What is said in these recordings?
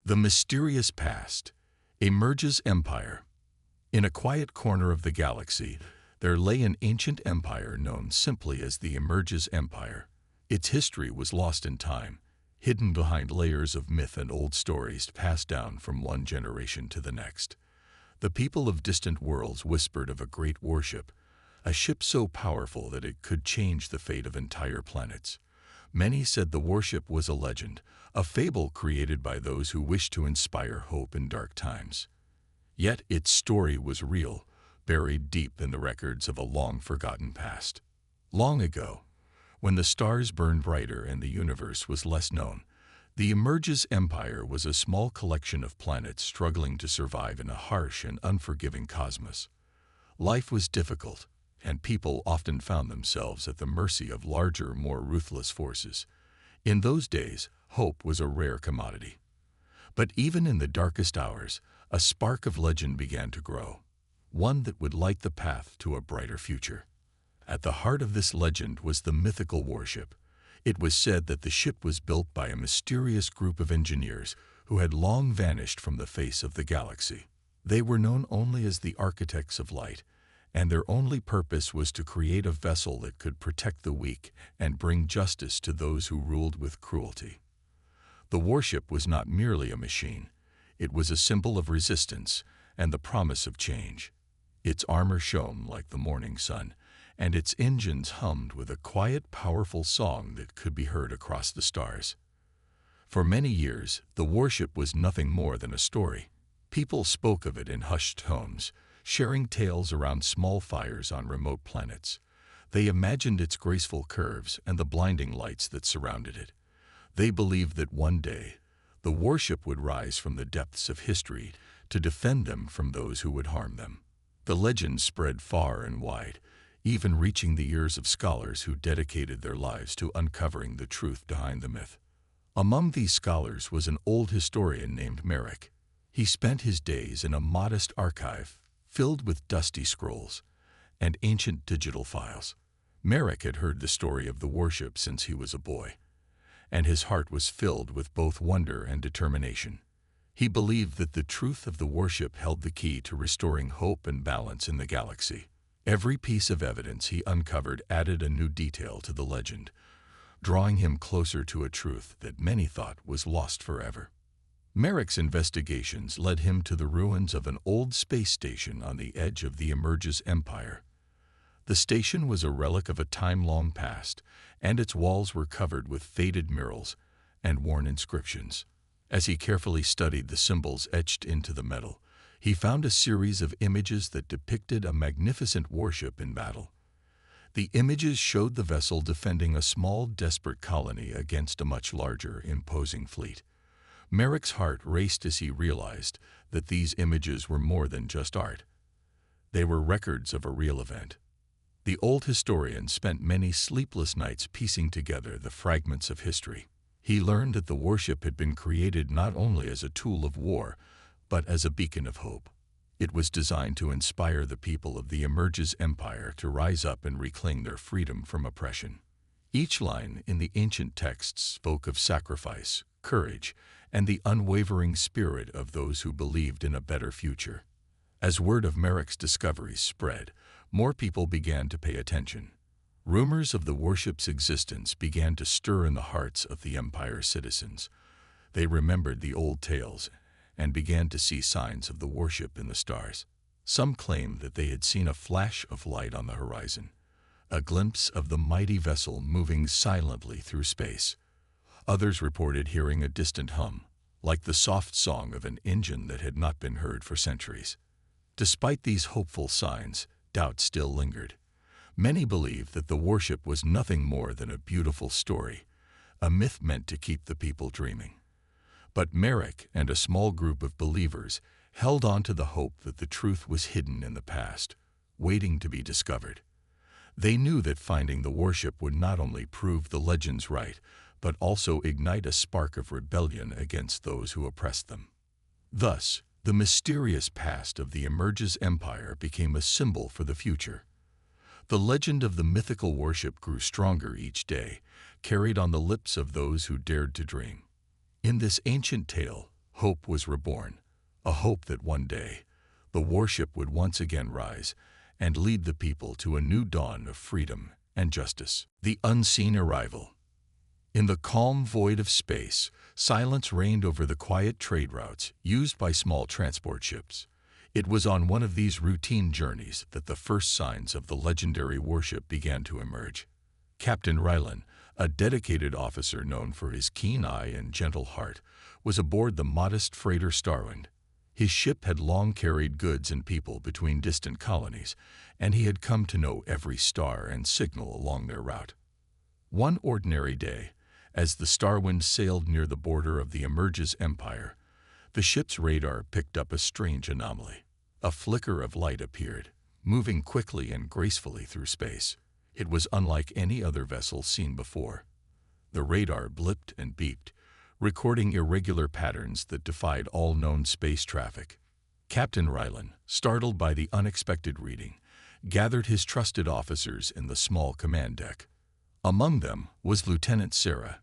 The mysterious past. Emerges empire. In a quiet corner of the galaxy, there lay an ancient empire known simply as the Emerges Empire. Its history was lost in time, hidden behind layers of myth and old stories passed down from one generation to the next. The people of distant worlds whispered of a great warship, a ship so powerful that it could change the fate of entire planets. Many said the warship was a legend, a fable created by those who wished to inspire hope in dark times. Yet its story was real, buried deep in the records of a long-forgotten past. Long ago, when the stars burned brighter and the universe was less known, the Emerges Empire was a small collection of planets struggling to survive in a harsh and unforgiving cosmos. Life was difficult, and people often found themselves at the mercy of larger, more ruthless forces. In those days, hope was a rare commodity. But even in the darkest hours, a spark of legend began to grow, one that would light the path to a brighter future. At the heart of this legend was the mythical warship. It was said that the ship was built by a mysterious group of engineers who had long vanished from the face of the galaxy. They were known only as the architects of light, and their only purpose was to create a vessel that could protect the weak and bring justice to those who ruled with cruelty. The warship was not merely a machine. It was a symbol of resistance and the promise of change. Its armor shone like the morning sun, and its engines hummed with a quiet, powerful song that could be heard across the stars. For many years, the warship was nothing more than a story. People spoke of it in hushed tones, sharing tales around small fires on remote planets. They imagined its graceful curves and the blinding lights that surrounded it. They believed that one day, the warship would rise from the depths of history to defend them from those who would harm them. The legend spread far and wide, even reaching the ears of scholars who dedicated their lives to uncovering the truth behind the myth. Among these scholars was an old historian named Merrick. He spent his days in a modest archive filled with dusty scrolls and ancient digital files. Merrick had heard the story of the warship since he was a boy, and his heart was filled with both wonder and determination. He believed that the truth of the warship held the key to restoring hope and balance in the galaxy. Every piece of evidence he uncovered added a new detail to the legend, drawing him closer to a truth that many thought was lost forever. Merrick's investigations led him to the ruins of an old space station on the edge of the Emerges Empire. The station was a relic of a time long past, and its walls were covered with faded murals and worn inscriptions. As he carefully studied the symbols etched into the metal, he found a series of images that depicted a magnificent warship in battle. The images showed the vessel defending a small, desperate colony against a much larger, imposing fleet. Merrick's heart raced as he realized that these images were more than just art. They were records of a real event. The old historian spent many sleepless nights piecing together the fragments of history. He learned that the warship had been created not only as a tool of war, but as a beacon of hope. It was designed to inspire the people of the Emerges Empire to rise up and reclaim their freedom from oppression. Each line in the ancient texts spoke of sacrifice, courage, and the unwavering spirit of those who believed in a better future. As word of Merrick's discoveries spread, more people began to pay attention. Rumors of the warship's existence began to stir in the hearts of the Empire's citizens. They remembered the old tales and began to see signs of the warship in the stars. Some claimed that they had seen a flash of light on the horizon, a glimpse of the mighty vessel moving silently through space. Others reported hearing a distant hum, like the soft song of an engine that had not been heard for centuries. Despite these hopeful signs, doubt still lingered. Many believed that the warship was nothing more than a beautiful story, a myth meant to keep the people dreaming. But Merrick and a small group of believers held on to the hope that the truth was hidden in the past, waiting to be discovered. They knew that finding the warship would not only prove the legends right, but also ignite a spark of rebellion against those who oppressed them. Thus, the mysterious past of the Emerges Empire became a symbol for the future. The legend of the mythical warship grew stronger each day, carried on the lips of those who dared to dream. In this ancient tale, Hope was reborn, a hope that one day the warship would once again rise and lead the people to a new dawn of freedom and justice. The unseen arrival. In the calm void of space, silence reigned over the quiet trade routes used by small transport ships. It was on one of these routine journeys that the first signs of the legendary warship began to emerge. Captain Rylan, a dedicated officer known for his keen eye and gentle heart, was aboard the modest freighter Starwind. His ship had long carried goods and people between distant colonies, and he had come to know every star and signal along their route. One ordinary day, as the Starwind sailed near the border of the Emerges Empire, the ship's radar picked up a strange anomaly. A flicker of light appeared, moving quickly and gracefully through space. It was unlike any other vessel seen before. The radar blipped and beeped, recording irregular patterns that defied all known space traffic. Captain Rylan, startled by the unexpected reading, gathered his trusted officers in the small command deck. Among them was Lieutenant Sarah,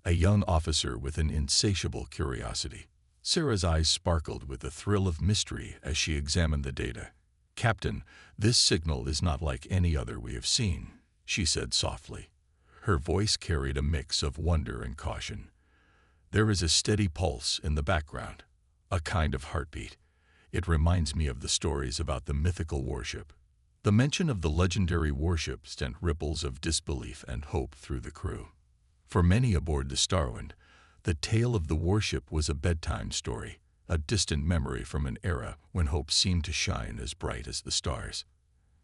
a young officer with an insatiable curiosity. Sarah's eyes sparkled with a thrill of mystery as she examined the data. "Captain, this signal is not like any other we have seen," she said softly. Her voice carried a mix of wonder and caution. "There is a steady pulse in the background, a kind of heartbeat. It reminds me of the stories about the mythical warship." The mention of the legendary warship sent ripples of disbelief and hope through the crew. For many aboard the Starwind, the tale of the warship was a bedtime story, a distant memory from an era when hope seemed to shine as bright as the stars.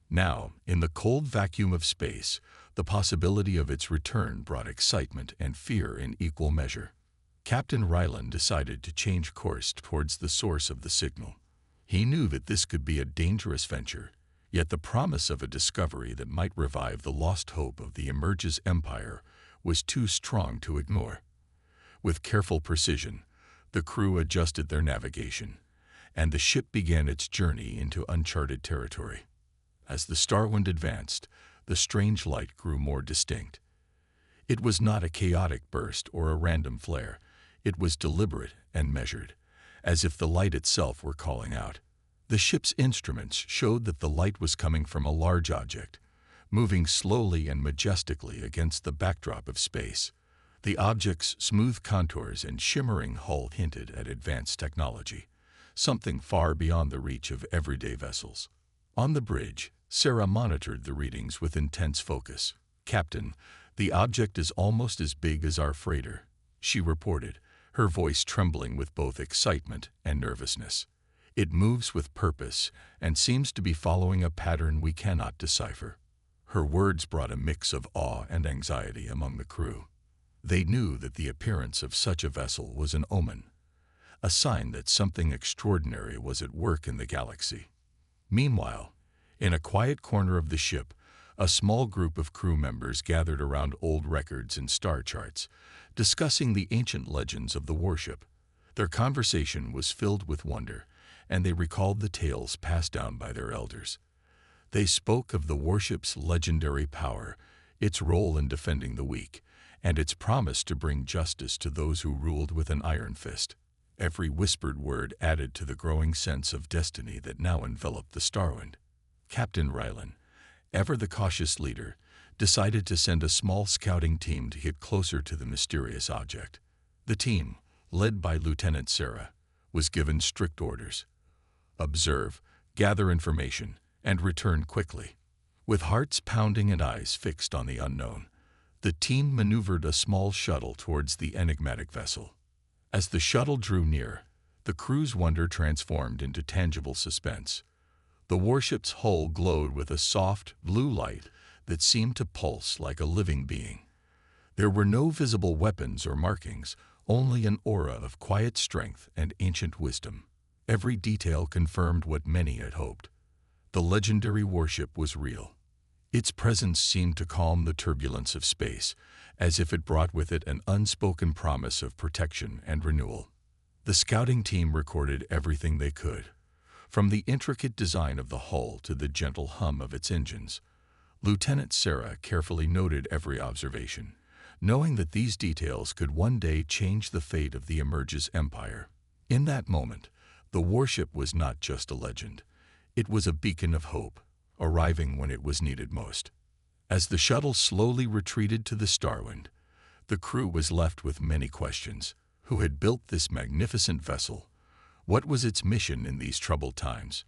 Now, in the cold vacuum of space, the possibility of its return brought excitement and fear in equal measure. Captain Rylan decided to change course towards the source of the signal. He knew that this could be a dangerous venture, yet the promise of a discovery that might revive the lost hope of the Emerges Empire was too strong to ignore. With careful precision, the crew adjusted their navigation, and the ship began its journey into uncharted territory. As the Starwind advanced, the strange light grew more distinct. It was not a chaotic burst or a random flare. It was deliberate and measured, as if the light itself were calling out. The ship's instruments showed that the light was coming from a large object, moving slowly and majestically against the backdrop of space. The object's smooth contours and shimmering hull hinted at advanced technology, something far beyond the reach of everyday vessels. On the bridge, Sarah monitored the readings with intense focus. "Captain, the object is almost as big as our freighter," she reported, her voice trembling with both excitement and nervousness. "It moves with purpose and seems to be following a pattern we cannot decipher." Her words brought a mix of awe and anxiety among the crew. They knew that the appearance of such a vessel was an omen, a sign that something extraordinary was at work in the galaxy. Meanwhile, in a quiet corner of the ship, a small group of crew members gathered around old records and star charts, discussing the ancient legends of the warship. Their conversation was filled with wonder, and they recalled the tales passed down by their elders. They spoke of the warship's legendary power, its role in defending the weak, and its promise to bring justice to those who ruled with an iron fist. Every whispered word added to the growing sense of destiny that now enveloped the Starwind. Captain Rylan, ever the cautious leader, decided to send a small scouting team to get closer to the mysterious object. The team, led by Lieutenant Sarah, was given strict orders: observe, gather information, and return quickly. With hearts pounding and eyes fixed on the unknown, the team maneuvered a small shuttle towards the enigmatic vessel. As the shuttle drew near, the crew's wonder transformed into tangible suspense. The warship's hull glowed with a soft, blue light that seemed to pulse like a living being. There were no visible weapons or markings, only an aura of quiet strength and ancient wisdom. Every detail confirmed what many had hoped. The legendary warship was real. Its presence seemed to calm the turbulence of space, as if it brought with it an unspoken promise of protection and renewal. The scouting team recorded everything they could, from the intricate design of the hull to the gentle hum of its engines. Lieutenant Sarah carefully noted every observation, knowing that these details could one day change the fate of the Emerges Empire. In that moment, the warship was not just a legend. It was a beacon of hope, arriving when it was needed most. As the shuttle slowly retreated to the Starwind, the crew was left with many questions. Who had built this magnificent vessel? What was its mission in these troubled times?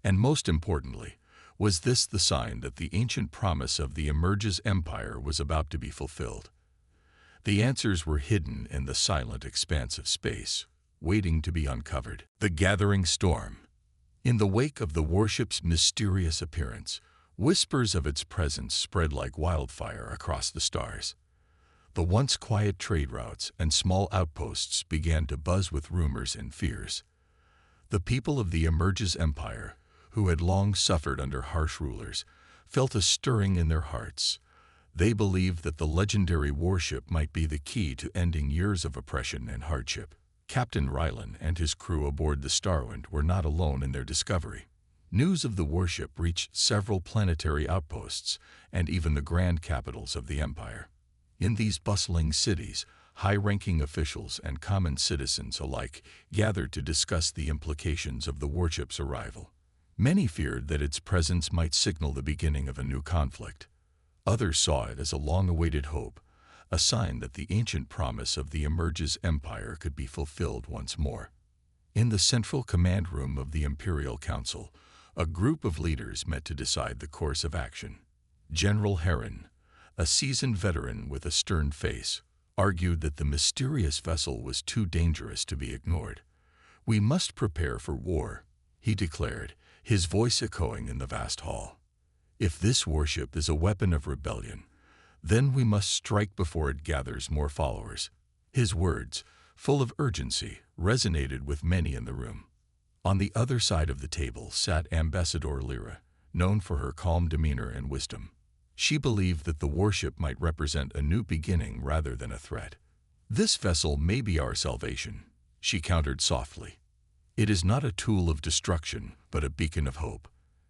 And most importantly, was this the sign that the ancient promise of the Emerges Empire was about to be fulfilled? The answers were hidden in the silent expanse of space, waiting to be uncovered. The gathering storm. In the wake of the warship's mysterious appearance, whispers of its presence spread like wildfire across the stars. The once quiet trade routes and small outposts began to buzz with rumors and fears. The people of the Emerges Empire, who had long suffered under harsh rulers, felt a stirring in their hearts. They believed that the legendary warship might be the key to ending years of oppression and hardship. Captain Rylan and his crew aboard the Starwind were not alone in their discovery. News of the warship reached several planetary outposts and even the grand capitals of the Empire. In these bustling cities, high-ranking officials and common citizens alike gathered to discuss the implications of the warship's arrival. Many feared that its presence might signal the beginning of a new conflict. Others saw it as a long-awaited hope, a sign that the ancient promise of the Emerges Empire could be fulfilled once more. In the central command room of the Imperial Council, a group of leaders met to decide the course of action. General Heron, a seasoned veteran with a stern face, argued that the mysterious vessel was too dangerous to be ignored. "We must prepare for war," he declared, his voice echoing in the vast hall. "If this warship is a weapon of rebellion, then we must strike before it gathers more followers." His words, full of urgency, resonated with many in the room. On the other side of the table sat Ambassador Lyra, known for her calm demeanor and wisdom. She believed that the warship might represent a new beginning rather than a threat. "This vessel may be our salvation," she countered softly. "It is not a tool of destruction, but a beacon of hope.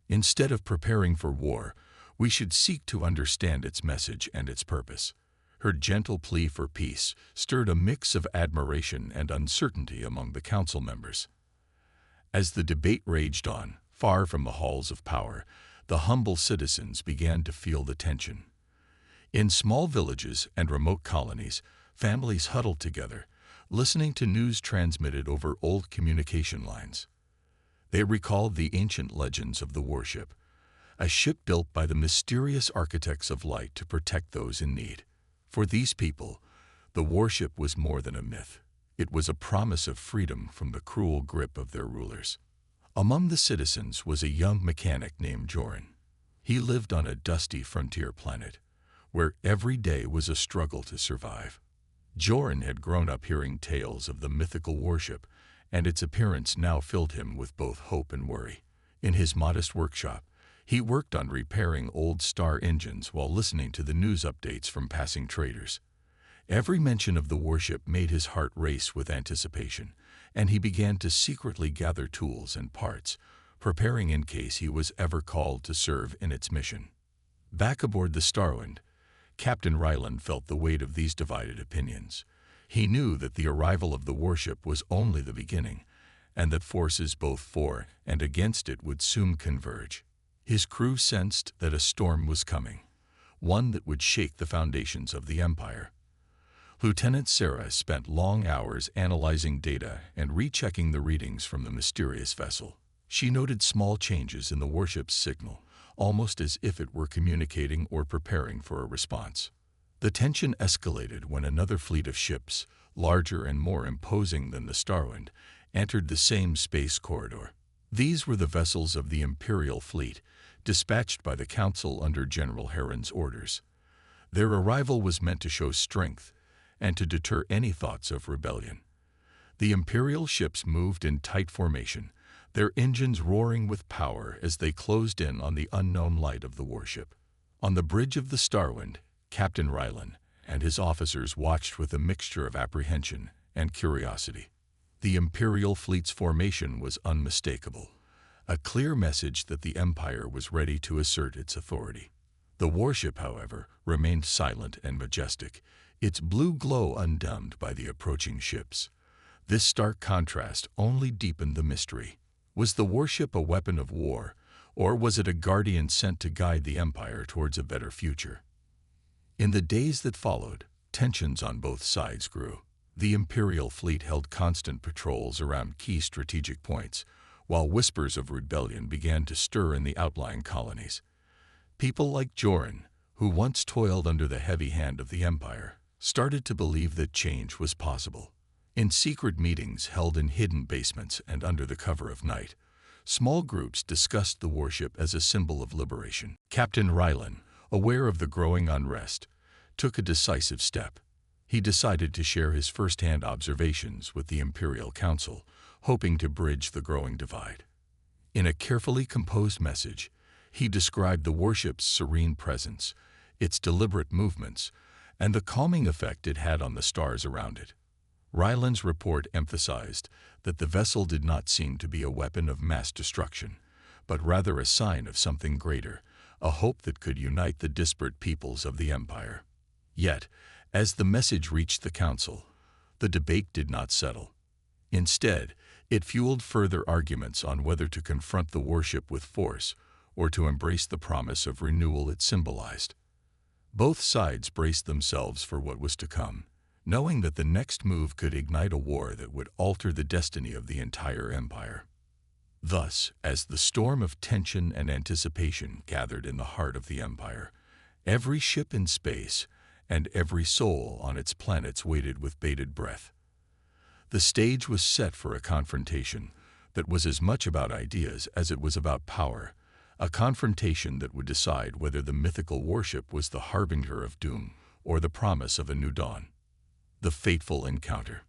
Instead of preparing for war, we should seek to understand its message and its purpose." Her gentle plea for peace stirred a mix of admiration and uncertainty among the council members. As the debate raged on, far from the halls of power, the humble citizens began to feel the tension. In small villages and remote colonies, families huddled together, listening to news transmitted over old communication lines. They recalled the ancient legends of the warship, a ship built by the mysterious architects of light to protect those in need. For these people, the warship was more than a myth. It was a promise of freedom from the cruel grip of their rulers. Among the citizens was a young mechanic named Joran. He lived on a dusty frontier planet, where every day was a struggle to survive. Joran had grown up hearing tales of the mythical warship, and its appearance now filled him with both hope and worry. In his modest workshop, he worked on repairing old star engines while listening to the news updates from passing traders. Every mention of the warship made his heart race with anticipation, and he began to secretly gather tools and parts, preparing in case he was ever called to serve in its mission. Back aboard the Starwind, Captain Ryland felt the weight of these divided opinions. He knew that the arrival of the warship was only the beginning, and that forces both for and against it would soon converge. His crew sensed that a storm was coming, one that would shake the foundations of the Empire. Lieutenant Sarah spent long hours analyzing data and rechecking the readings from the mysterious vessel. She noted small changes in the warship's signal, almost as if it were communicating or preparing for a response. The tension escalated when another fleet of ships, larger and more imposing than the Starwind, entered the same space corridor. These were the vessels of the Imperial Fleet, dispatched by the Council under General Heron's orders. Their arrival was meant to show strength and to deter any thoughts of rebellion. The Imperial ships moved in tight formation, their engines roaring with power as they closed in on the unknown light of the warship. On the bridge of the Starwind, Captain Rylan and his officers watched with a mixture of apprehension and curiosity. The Imperial fleet's formation was unmistakable, a clear message that the Empire was ready to assert its authority. The warship, however, remained silent and majestic, its blue glow undimmed by the approaching ships. This stark contrast only deepened the mystery. Was the warship a weapon of war, or was it a guardian sent to guide the Empire towards a better future? In the days that followed, tensions on both sides grew. The Imperial fleet held constant patrols around key strategic points, while whispers of rebellion began to stir in the outlying colonies. People like Joran, who once toiled under the heavy hand of the Empire, started to believe that change was possible. In secret meetings held in hidden basements and under the cover of night, small groups discussed the warship as a symbol of liberation. Captain Rylan, aware of the growing unrest, took a decisive step. He decided to share his first-hand observations with the Imperial Council, hoping to bridge the growing divide. In a carefully composed message, he described the warship's serene presence, its deliberate movements, and the calming effect it had on the stars around it. Ryland's report emphasized that the vessel did not seem to be a weapon of mass destruction, but rather a sign of something greater, a hope that could unite the disparate peoples of the Empire. Yet, as the message reached the Council, the debate did not settle. Instead, it fueled further arguments on whether to confront the warship with force or to embrace the promise of renewal it symbolized. Both sides braced themselves for what was to come, knowing that the next move could ignite a war that would alter the destiny of the entire Empire. Thus, as the storm of tension and anticipation gathered in the heart of the Empire, every ship in space and every soul on its planets waited with bated breath. The stage was set for a confrontation that was as much about ideas as it was about power, a confrontation that would decide whether the mythical warship was the harbinger of doom or the promise of a new dawn. The fateful encounter.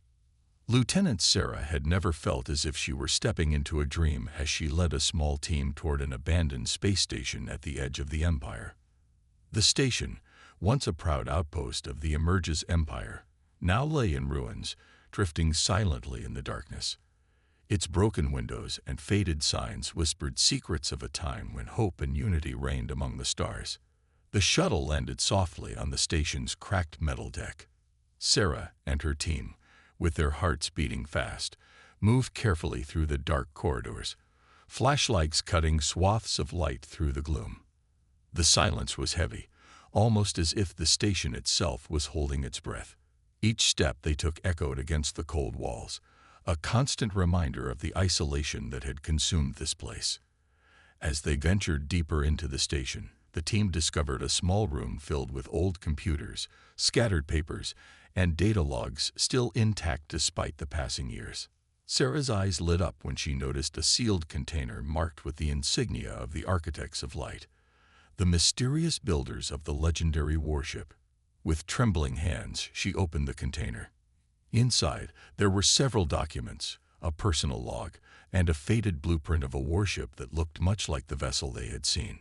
Lieutenant Sarah had never felt as if she were stepping into a dream as she led a small team toward an abandoned space station at the edge of the Empire. The station, once a proud outpost of the Emerges Empire, now lay in ruins, drifting silently in the darkness. Its broken windows and faded signs whispered secrets of a time when hope and unity reigned among the stars. The shuttle landed softly on the station's cracked metal deck. Sarah and her team, with their hearts beating fast, moved carefully through the dark corridors, flashlights cutting swaths of light through the gloom. The silence was heavy, almost as if the station itself was holding its breath. Each step they took echoed against the cold walls, a constant reminder of the isolation that had consumed this place. As they ventured deeper into the station, the team discovered a small room filled with old computers, scattered papers, and data logs still intact despite the passing years. Sarah's eyes lit up when she noticed a sealed container marked with the insignia of the Architects of Light, the mysterious builders of the legendary warship. With trembling hands, she opened the container. Inside, there were several documents, a personal log, and a faded blueprint of a warship that looked much like the vessel they had seen.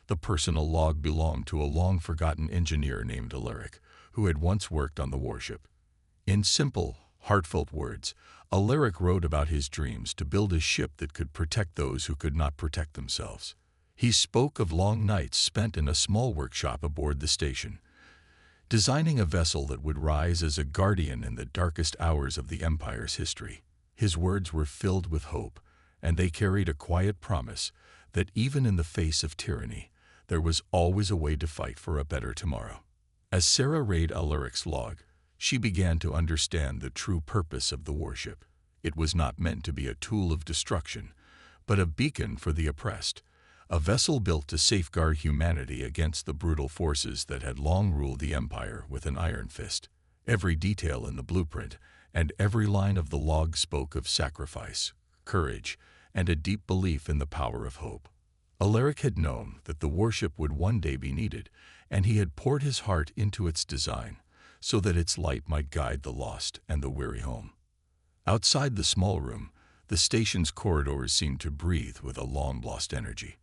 The personal log belonged to a long-forgotten engineer named Alaric, who had once worked on the warship. In simple, heartfelt words, Alaric wrote about his dreams to build a ship that could protect those who could not protect themselves. He spoke of long nights spent in a small workshop aboard the station, designing a vessel that would rise as a guardian in the darkest hours of the Empire's history. His words were filled with hope, and they carried a quiet promise that even in the face of tyranny, there was always a way to fight for a better tomorrow. As Sarah read Alaric's log, she began to understand the true purpose of the warship. It was not meant to be a tool of destruction, but a beacon for the oppressed, a vessel built to safeguard humanity against the brutal forces that had long ruled the Empire with an iron fist. Every detail in the blueprint and every line of the log spoke of sacrifice, courage, and a deep belief in the power of hope. Alaric had known that the warship would one day be needed, and he had poured his heart into its design so that its light might guide the lost and the weary home. Outside the small room, the station's corridors seemed to breathe with a long-lost energy.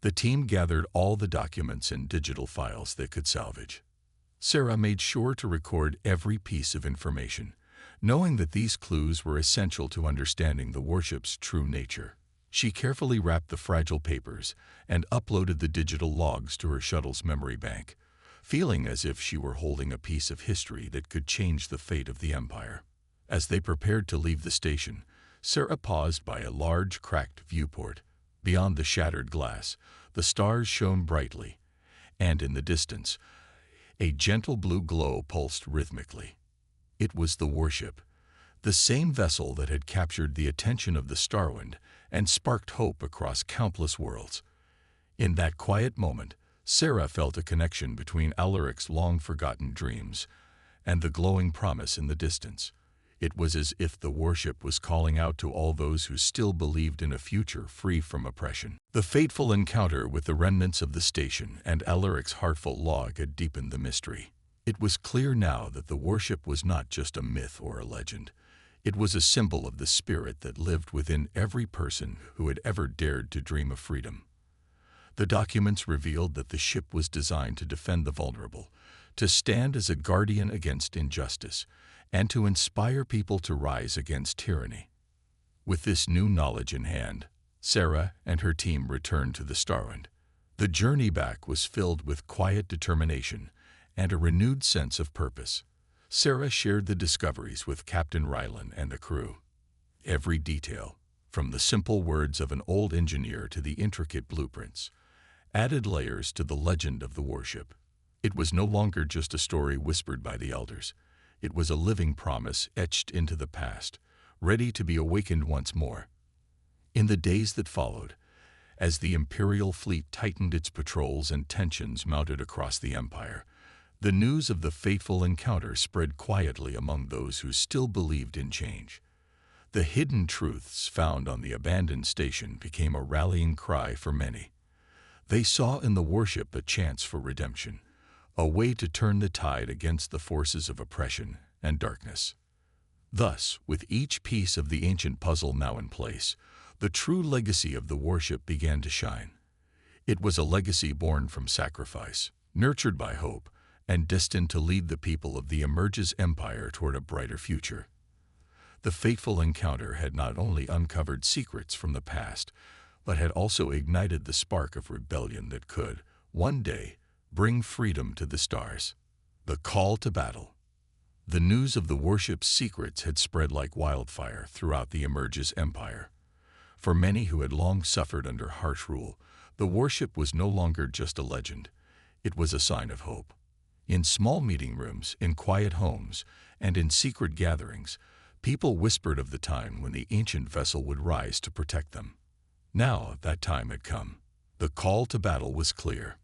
The team gathered all the documents and digital files they could salvage. Sarah made sure to record every piece of information, knowing that these clues were essential to understanding the warship's true nature. She carefully wrapped the fragile papers and uploaded the digital logs to her shuttle's memory bank, feeling as if she were holding a piece of history that could change the fate of the Empire. As they prepared to leave the station, Sarah paused by a large, cracked viewport. Beyond the shattered glass, the stars shone brightly, and in the distance, a gentle blue glow pulsed rhythmically. It was the Warship, the same vessel that had captured the attention of the Starwind and sparked hope across countless worlds. In that quiet moment, Sarah felt a connection between Alaric's long-forgotten dreams and the glowing promise in the distance. It was as if the Warship was calling out to all those who still believed in a future free from oppression. The fateful encounter with the remnants of the station and Alaric's heartfelt log had deepened the mystery. It was clear now that the Warship was not just a myth or a legend. It was a symbol of the spirit that lived within every person who had ever dared to dream of freedom. The documents revealed that the ship was designed to defend the vulnerable, to stand as a guardian against injustice, and to inspire people to rise against tyranny. With this new knowledge in hand, Sarah and her team returned to the Starwind. The journey back was filled with quiet determination and a renewed sense of purpose. Sarah shared the discoveries with Captain Rylan and the crew. Every detail, from the simple words of an old engineer to the intricate blueprints, added layers to the legend of the Warship. It was no longer just a story whispered by the elders. It was a living promise etched into the past, ready to be awakened once more. In the days that followed, as the Imperial fleet tightened its patrols and tensions mounted across the Empire, the news of the fateful encounter spread quietly among those who still believed in change. The hidden truths found on the abandoned station became a rallying cry for many. They saw in the Warship a chance for redemption, a way to turn the tide against the forces of oppression and darkness. Thus, with each piece of the ancient puzzle now in place, the true legacy of the Warship began to shine. It was a legacy born from sacrifice, nurtured by hope, and destined to lead the people of the Emerges Empire toward a brighter future. The fateful encounter had not only uncovered secrets from the past, but had also ignited the spark of rebellion that could, one day, bring freedom to the stars. The call to battle. The news of the Warship's secrets had spread like wildfire throughout the Emerges Empire. For many who had long suffered under harsh rule, the Warship was no longer just a legend. It was a sign of hope. In small meeting rooms, in quiet homes, and in secret gatherings, people whispered of the time when the ancient vessel would rise to protect them. Now that time had come. The call to battle was clear.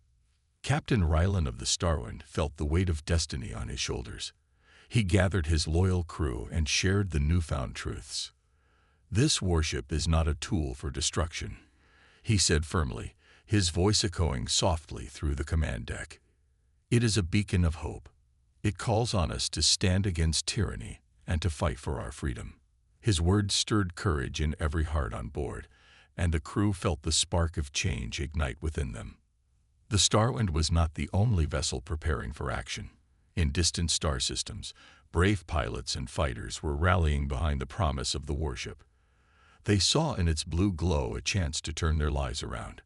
Captain Rylan of the Starwind felt the weight of destiny on his shoulders. He gathered his loyal crew and shared the newfound truths. "This Warship is not a tool for destruction," he said firmly, his voice echoing softly through the command deck. "It is a beacon of hope. It calls on us to stand against tyranny and to fight for our freedom." His words stirred courage in every heart on board, and the crew felt the spark of change ignite within them. The Starwind was not the only vessel preparing for action. In distant star systems, brave pilots and fighters were rallying behind the promise of the Warship. They saw in its blue glow a chance to turn their lives around,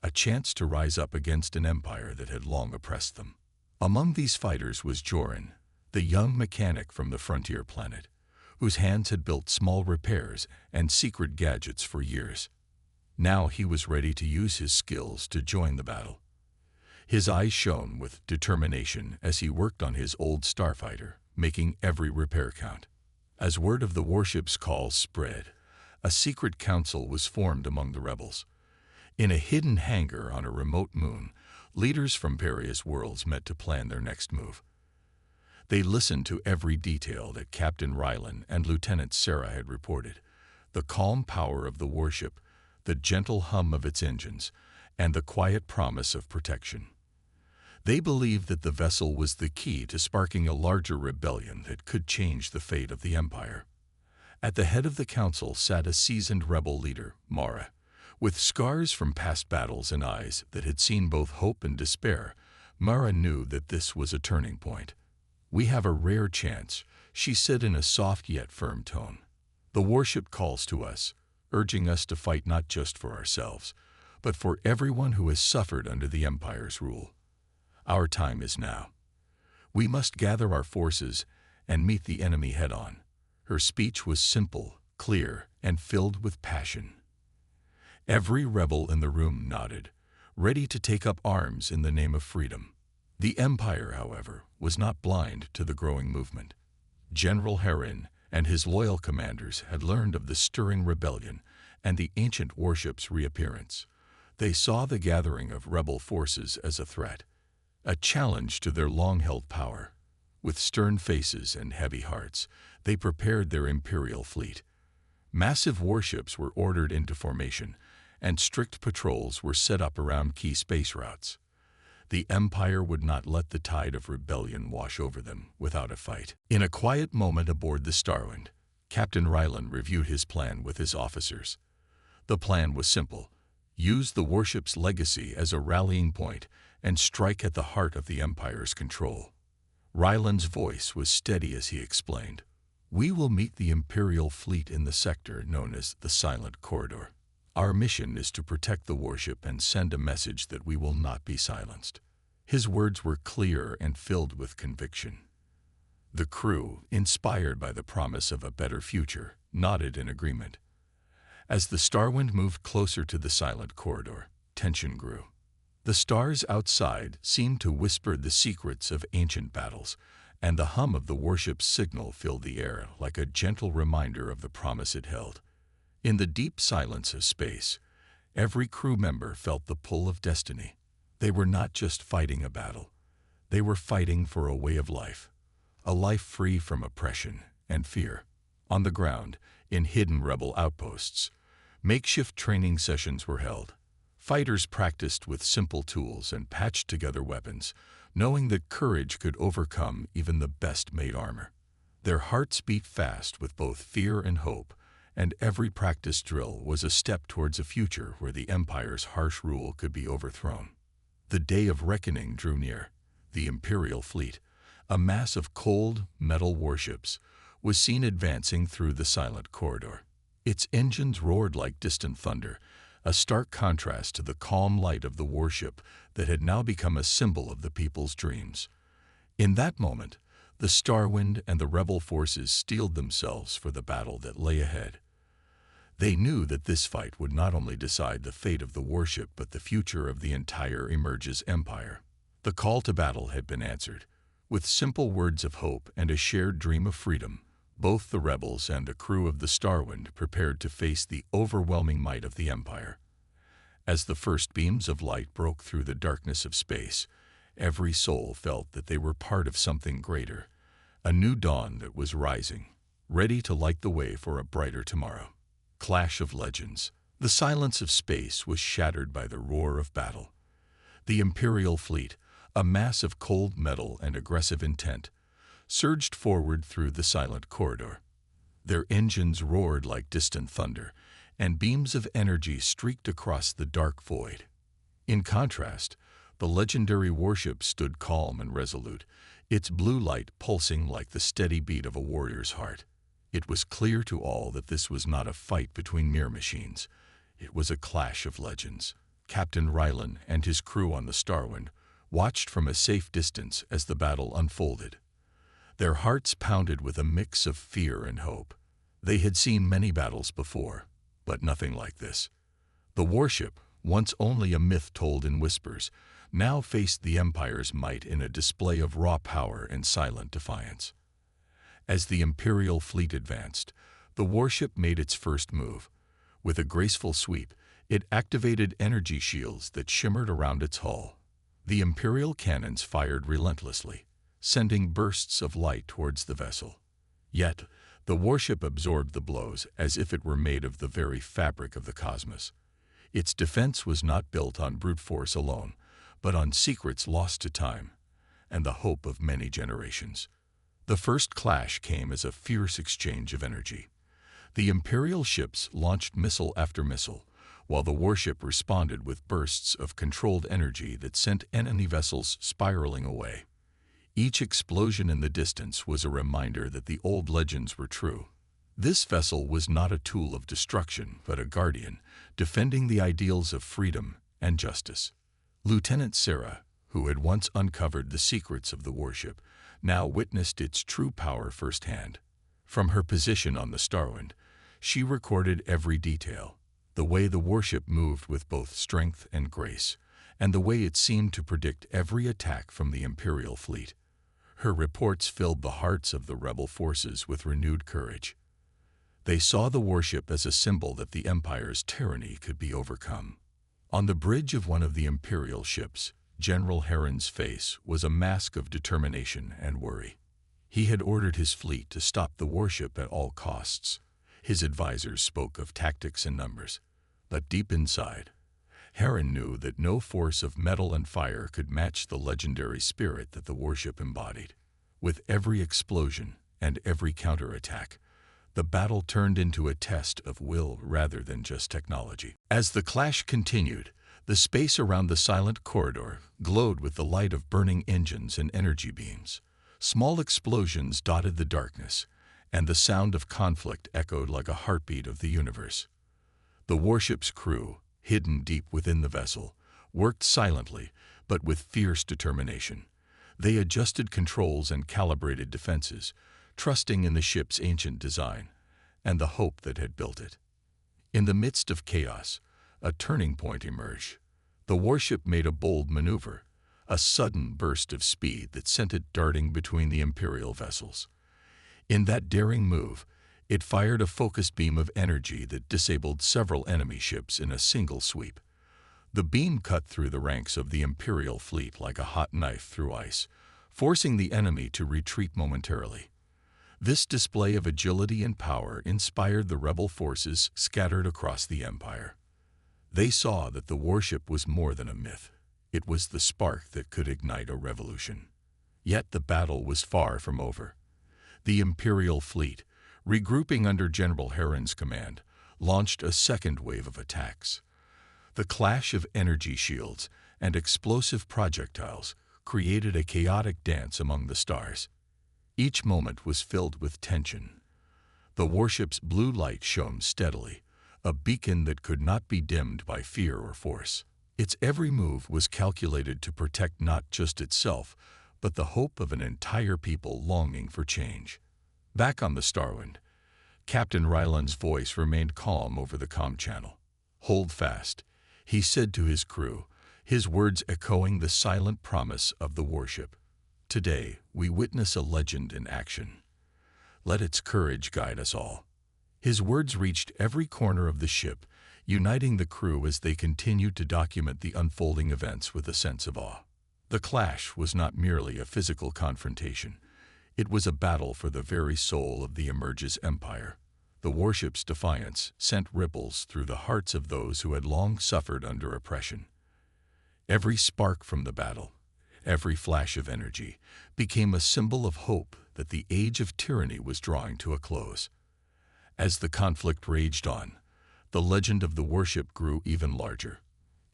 a chance to rise up against an empire that had long oppressed them. Among these fighters was Joran, the young mechanic from the frontier planet, whose hands had built small repairs and secret gadgets for years. Now he was ready to use his skills to join the battle. His eyes shone with determination as he worked on his old starfighter, making every repair count. As word of the Warship's call spread, a secret council was formed among the rebels. In a hidden hangar on a remote moon, leaders from various worlds met to plan their next move. They listened to every detail that Captain Rylan and Lieutenant Sarah had reported: the calm power of the Warship, the gentle hum of its engines, and the quiet promise of protection. They believed that the vessel was the key to sparking a larger rebellion that could change the fate of the Empire. At the head of the council sat a seasoned rebel leader, Mara. With scars from past battles and eyes that had seen both hope and despair, Mara knew that this was a turning point. "We have a rare chance," she said in a soft yet firm tone. "The Warship calls to us, urging us to fight not just for ourselves, but for everyone who has suffered under the Empire's rule. Our time is now. We must gather our forces and meet the enemy head-on." Her speech was simple, clear, and filled with passion. Every rebel in the room nodded, ready to take up arms in the name of freedom. The Empire, however, was not blind to the growing movement. General Heron and his loyal commanders had learned of the stirring rebellion and the ancient warship's reappearance. They saw the gathering of rebel forces as a threat, a challenge to their long-held power. With stern faces and heavy hearts, they prepared their imperial fleet. Massive warships were ordered into formation, and strict patrols were set up around key space routes. The Empire would not let the tide of rebellion wash over them without a fight. In a quiet moment aboard the Starwind, Captain Ryland reviewed his plan with his officers. The plan was simple: use the warship's legacy as a rallying point and strike at the heart of the Empire's control. Ryland's voice was steady as he explained, "We will meet the Imperial fleet in the sector known as the Silent Corridor. Our mission is to protect the warship and send a message that we will not be silenced." His words were clear and filled with conviction. The crew, inspired by the promise of a better future, nodded in agreement. As the Starwind moved closer to the Silent Corridor, tension grew. The stars outside seemed to whisper the secrets of ancient battles, and the hum of the warship's signal filled the air like a gentle reminder of the promise it held. In the deep silence of space, every crew member felt the pull of destiny. They were not just fighting a battle. They were fighting for a way of life, a life free from oppression and fear. On the ground, in hidden rebel outposts, makeshift training sessions were held. Fighters practiced with simple tools and patched together weapons, knowing that courage could overcome even the best-made armor. Their hearts beat fast with both fear and hope, and every practice drill was a step towards a future where the Empire's harsh rule could be overthrown. The day of reckoning drew near. The Imperial fleet, a mass of cold, metal warships, was seen advancing through the Silent Corridor. Its engines roared like distant thunder, a stark contrast to the calm light of the warship that had now become a symbol of the people's dreams. In that moment, the Starwind and the rebel forces steeled themselves for the battle that lay ahead. They knew that this fight would not only decide the fate of the warship but the future of the entire Emerges Empire. The call to battle had been answered. With simple words of hope and a shared dream of freedom, both the rebels and the crew of the Starwind prepared to face the overwhelming might of the Empire. As the first beams of light broke through the darkness of space, every soul felt that they were part of something greater, a new dawn that was rising, ready to light the way for a brighter tomorrow. Clash of legends. The silence of space was shattered by the roar of battle. The Imperial fleet, a mass of cold metal and aggressive intent, surged forward through the Silent Corridor. Their engines roared like distant thunder, and beams of energy streaked across the dark void. In contrast, the legendary warship stood calm and resolute, its blue light pulsing like the steady beat of a warrior's heart. It was clear to all that this was not a fight between mere machines. It was a clash of legends. Captain Ryland and his crew on the Starwind watched from a safe distance as the battle unfolded. Their hearts pounded with a mix of fear and hope. They had seen many battles before, but nothing like this. The warship, once only a myth told in whispers, now faced the Empire's might in a display of raw power and silent defiance. As the Imperial fleet advanced, the warship made its first move. With a graceful sweep, it activated energy shields that shimmered around its hull. The Imperial cannons fired relentlessly, sending bursts of light towards the vessel. Yet, the warship absorbed the blows as if it were made of the very fabric of the cosmos. Its defense was not built on brute force alone, but on secrets lost to time and the hope of many generations. The first clash came as a fierce exchange of energy. The Imperial ships launched missile after missile, while the warship responded with bursts of controlled energy that sent enemy vessels spiraling away. Each explosion in the distance was a reminder that the old legends were true. This vessel was not a tool of destruction, but a guardian, defending the ideals of freedom and justice. Lieutenant Sarah, who had once uncovered the secrets of the warship, now witnessed its true power firsthand. From her position on the Starwind, she recorded every detail, the way the warship moved with both strength and grace, and the way it seemed to predict every attack from the Imperial fleet. Her reports filled the hearts of the rebel forces with renewed courage. They saw the warship as a symbol that the Empire's tyranny could be overcome. On the bridge of one of the Imperial ships, General Heron's face was a mask of determination and worry. He had ordered his fleet to stop the warship at all costs. His advisors spoke of tactics and numbers, but deep inside, Heron knew that no force of metal and fire could match the legendary spirit that the warship embodied. With every explosion and every counterattack, the battle turned into a test of will rather than just technology. As the clash continued, the space around the silent corridor glowed with the light of burning engines and energy beams. Small explosions dotted the darkness, and the sound of conflict echoed like a heartbeat of the universe. The warship's crew, hidden deep within the vessel, worked silently but with fierce determination. They adjusted controls and calibrated defenses, trusting in the ship's ancient design and the hope that had built it. In the midst of chaos, a turning point emerged. The warship made a bold maneuver, a sudden burst of speed that sent it darting between the Imperial vessels. In that daring move, it fired a focused beam of energy that disabled several enemy ships in a single sweep. The beam cut through the ranks of the Imperial fleet like a hot knife through ice, forcing the enemy to retreat momentarily. This display of agility and power inspired the rebel forces scattered across the Empire. They saw that the warship was more than a myth. It was the spark that could ignite a revolution. Yet the battle was far from over. The Imperial fleet, regrouping under General Heron's command, launched a second wave of attacks. The clash of energy shields and explosive projectiles created a chaotic dance among the stars. Each moment was filled with tension. The warship's blue light shone steadily, a beacon that could not be dimmed by fear or force. Its every move was calculated to protect not just itself, but the hope of an entire people longing for change. Back on the Starwind, Captain Ryland's voice remained calm over the comm channel. "Hold fast," he said to his crew, his words echoing the silent promise of the warship. "Today, we witness a legend in action. Let its courage guide us all." His words reached every corner of the ship, uniting the crew as they continued to document the unfolding events with a sense of awe. The clash was not merely a physical confrontation. It was a battle for the very soul of the Emerge's empire. The warship's defiance sent ripples through the hearts of those who had long suffered under oppression. Every spark from the battle, every flash of energy, became a symbol of hope that the age of tyranny was drawing to a close. As the conflict raged on, the legend of the warship grew even larger.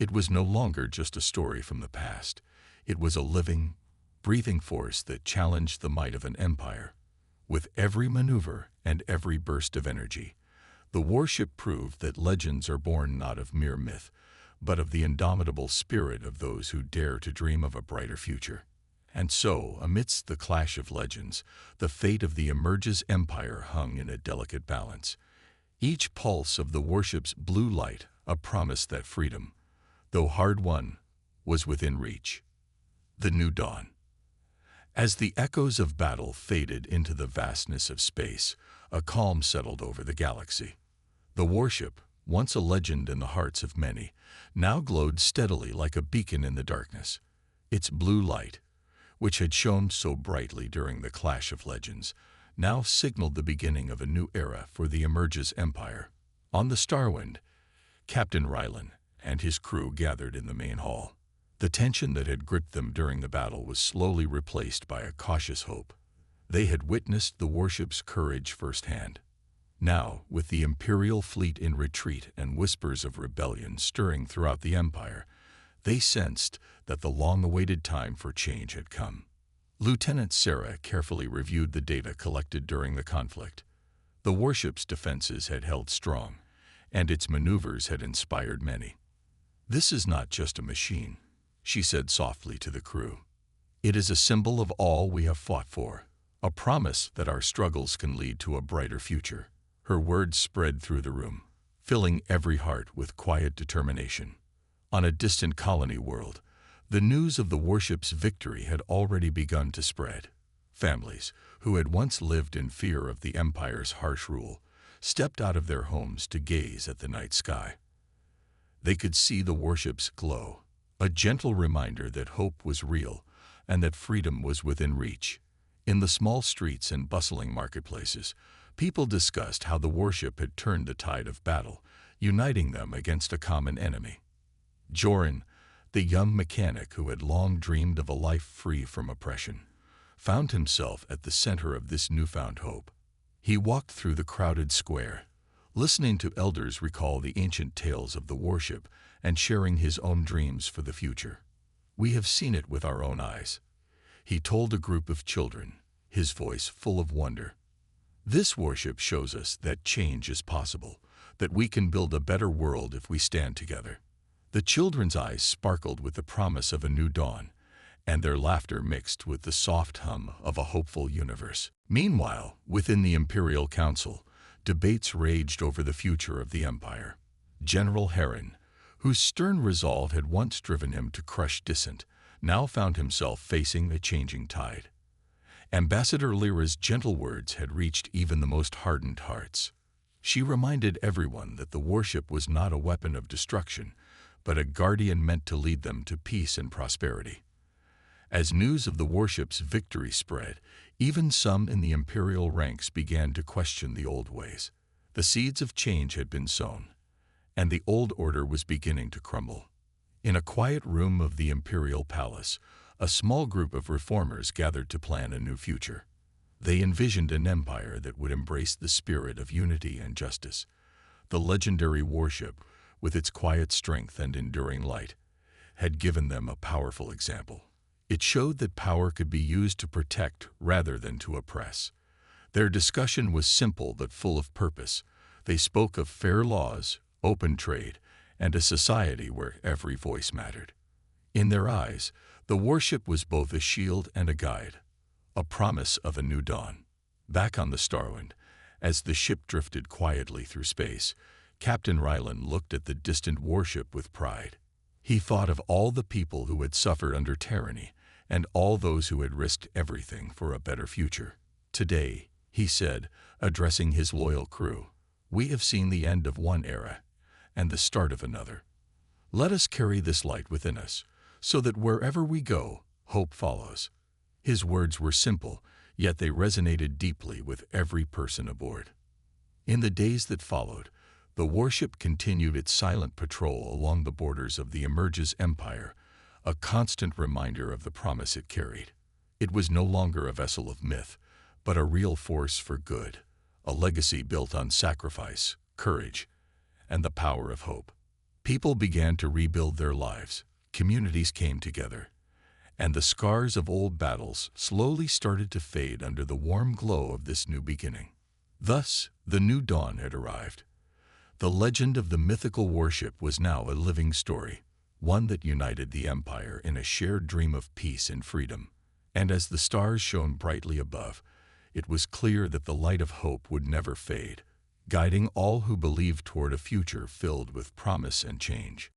It was no longer just a story from the past. It was a living, breathing force that challenged the might of an empire. With every maneuver and every burst of energy, the warship proved that legends are born not of mere myth, but of the indomitable spirit of those who dare to dream of a brighter future. And so, amidst the clash of legends, the fate of the Emerge's empire hung in a delicate balance. Each pulse of the warship's blue light a promise that freedom, though hard-won, was within reach. The new dawn. As the echoes of battle faded into the vastness of space, a calm settled over the galaxy. The warship, once a legend in the hearts of many, now glowed steadily like a beacon in the darkness. Its blue light, which had shone so brightly during the clash of legends, now signaled the beginning of a new era for the Emerge's empire. On the Starwind, Captain Ryland and his crew gathered in the main hall. The tension that had gripped them during the battle was slowly replaced by a cautious hope. They had witnessed the warship's courage firsthand. Now, with the Imperial fleet in retreat and whispers of rebellion stirring throughout the Empire, they sensed that the long-awaited time for change had come. Lieutenant Sarah carefully reviewed the data collected during the conflict. The warship's defenses had held strong, and its maneuvers had inspired many. "This is not just a machine," she said softly to the crew. "It is a symbol of all we have fought for, a promise that our struggles can lead to a brighter future. Her words spread through the room, filling every heart with quiet determination. On a distant colony world, the news of the warship's victory had already begun to spread. Families, who had once lived in fear of the Empire's harsh rule, stepped out of their homes to gaze at the night sky. They could see the warship's glow, a gentle reminder that hope was real and that freedom was within reach. In the small streets and bustling marketplaces, people discussed how the warship had turned the tide of battle, uniting them against a common enemy. Joran, the young mechanic who had long dreamed of a life free from oppression, found himself at the center of this newfound hope. He walked through the crowded square, listening to elders recall the ancient tales of the warship and sharing his own dreams for the future. "We have seen it with our own eyes," he told a group of children, his voice full of wonder. "This warship shows us that change is possible, that we can build a better world if we stand together." The children's eyes sparkled with the promise of a new dawn, and their laughter mixed with the soft hum of a hopeful universe. Meanwhile, within the Imperial Council, debates raged over the future of the Empire. General Heron, whose stern resolve had once driven him to crush dissent, now found himself facing a changing tide. Ambassador Lyra's gentle words had reached even the most hardened hearts. She reminded everyone that the warship was not a weapon of destruction, but a guardian meant to lead them to peace and prosperity. As news of the warship's victory spread, even some in the Imperial ranks began to question the old ways. The seeds of change had been sown, and the old order was beginning to crumble. In a quiet room of the Imperial Palace, a small group of reformers gathered to plan a new future. They envisioned an empire that would embrace the spirit of unity and justice. The legendary warship, with its quiet strength and enduring light, had given them a powerful example. It showed that power could be used to protect rather than to oppress. Their discussion was simple but full of purpose. They spoke of fair laws, open trade, and a society where every voice mattered. In their eyes, the warship was both a shield and a guide, a promise of a new dawn. Back on the Starwind, as the ship drifted quietly through space, Captain Rylan looked at the distant warship with pride. He thought of all the people who had suffered under tyranny and all those who had risked everything for a better future. "Today," he said, addressing his loyal crew, "we have seen the end of one era and the start of another. Let us carry this light within us, so that wherever we go, hope follows." His words were simple, yet they resonated deeply with every person aboard. In the days that followed, the warship continued its silent patrol along the borders of the Emerges Empire, a constant reminder of the promise it carried. It was no longer a vessel of myth, but a real force for good, a legacy built on sacrifice, courage, and the power of hope. People began to rebuild their lives, communities came together, and the scars of old battles slowly started to fade under the warm glow of this new beginning. Thus, the new dawn had arrived. The legend of the mythical warship was now a living story, one that united the Empire in a shared dream of peace and freedom. And as the stars shone brightly above, it was clear that the light of hope would never fade, guiding all who believed toward a future filled with promise and change.